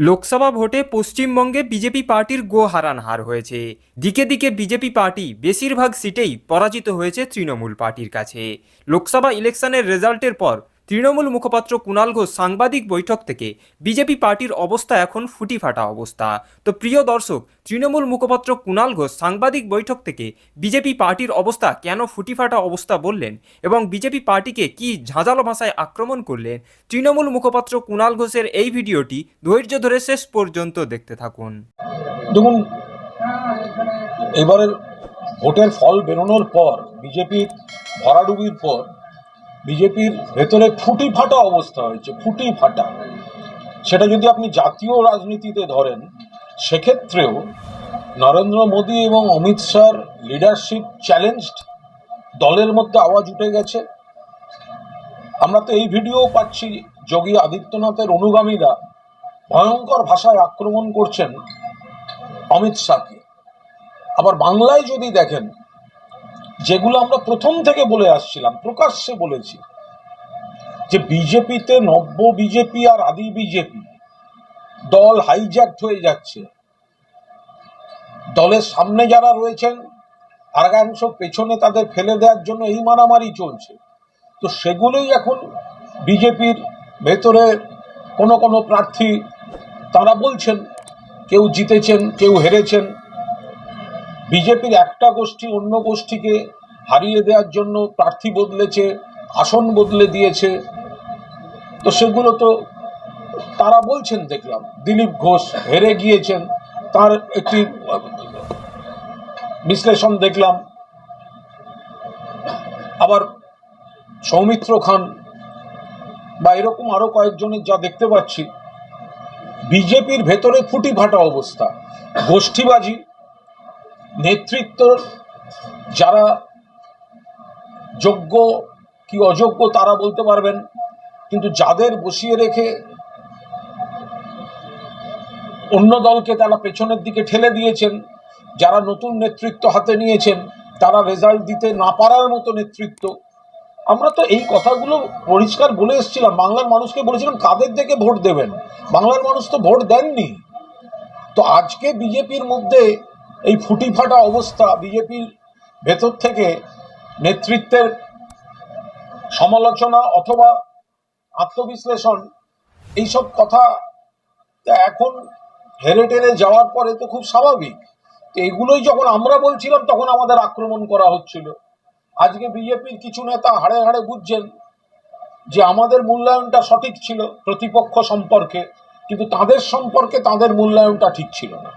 লোকসভা ভোটে পশ্চিমবঙ্গে বিজেপি পার্টির গো হারান হার হয়েছে। দিকে দিকে বিজেপি পার্টি বেশিরভাগ সিটেই পরাজিত হয়েছে তৃণমূল পার্টির কাছে। লোকসভা ইলেকশনের রেজাল্টের পর তৃণমূল মুখপাত্র কুণাল ঘোষ সাংবাদিক বৈঠক থেকে বিজেপি পার্টির অবস্থা এখন ফুটিফাটা অবস্থা। তো প্রিয় দর্শক, তৃণমূল মুখপাত্র কুণাল ঘোষ সাংবাদিক বৈঠক থেকে বিজেপি পার্টির অবস্থা কেন ফুটিফাটা অবস্থা বললেন এবং বিজেপি পার্টিকে কি ঝাঁঝালো ভাষায় আক্রমণ করলেন, তৃণমূল মুখপাত্র কুণাল ঘোষের এই ভিডিওটি ধৈর্য ধরে শেষ পর্যন্ত দেখতে থাকুন। দেখুন, এবারের ভোটের ফল বেরোনোর পর বিজেপির ভরাডুবির পর বিজেপির ভেতরে ফুটি ফাটা অবস্থা হয়েছে, ফুটি ফাটা। সেটা যদি আপনি জাতীয় রাজনীতিতে ধরেন, সেক্ষেত্রেও নরেন্দ্র মোদী এবং অমিত শাহর লিডারশিপ চ্যালেঞ্জড দলের মধ্যে আওয়াজ উঠে গেছে। আমরা তো এই ভিডিও পাচ্ছি, যোগী আদিত্যনাথের অনুগামীরা ভয়ঙ্কর ভাষায় আক্রমণ করছেন অমিত শাহকে। আবার বাংলায় যদি দেখেন, যেগুলো আমরা প্রথম থেকে বলে আসছিলাম, প্রকাশ্যে বলেছি যে বিজেপিতে নব্য বিজেপি আর আদি বিজেপি দল হাইজ্যাক্ট হয়ে যাচ্ছে। দলের সামনে যারা রয়েছেন আগাংশ পেছনে তাদের ফেলে দেওয়ার জন্য এই মারামারি চলছে। তো সেগুলোই এখন বিজেপির ভেতরে কোনো কোনো প্রার্থী তারা বলছেন, কেউ জিতেছেন, কেউ হেরেছেন। বিজেপির একটা গোষ্ঠী অন্য গোষ্ঠীকে হারিয়ে দেওয়ার জন্য প্রার্থী বদলেছে, আসন বদলে দিয়েছে। তো সেগুলো তো তারা বলছেন। দেখলাম দিলীপ ঘোষ হেরে গিয়েছেন, তার একটি বিশ্লেষণ দেখলাম। আবার সৌমিত্র খান বা এরকম আরো কয়েকজনের যা দেখতে পাচ্ছি, বিজেপির ভেতরে ফুটি ফাটা অবস্থা, গোষ্ঠীবাজি। নেতৃত্ব যারা যোগ্য কি অযোগ্য তারা বলতে পারবেন, কিন্তু যাদের বসিয়ে রেখে অন্য দলকে তারা পেছনের দিকে ঠেলে দিয়েছেন, যারা নতুন নেতৃত্ব হাতে নিয়েছেন তারা রেজাল্ট দিতে না পারার মতো নেতৃত্ব। আমরা তো এই কথাগুলো পরিষ্কার বলে এসেছিলাম, বাংলার মানুষকে বলেছিলাম কাদের দেখে ভোট দেবেন। বাংলার মানুষ তো ভোট দেননি। তো আজকে বিজেপির মধ্যে এই ফুটি ফাটা অবস্থা, বিজেপির ভেতর থেকে নেতৃত্বের সমালোচনা অথবা আত্মবিশ্লেষণ, এইসব কথা এখন হেরে টেরে যাওয়ার পরে তো খুব স্বাভাবিক। তো এগুলোই যখন আমরা বলছিলাম তখন আমাদের আক্রমণ করা হচ্ছিল। আজকে বিজেপির কিছু নেতা হাড়ে হাড়ে বুঝছেন যে আমাদের মূল্যায়নটা সঠিক ছিল প্রতিপক্ষ সম্পর্কে, কিন্তু তাদের সম্পর্কে তাদের মূল্যায়নটা ঠিক ছিল না।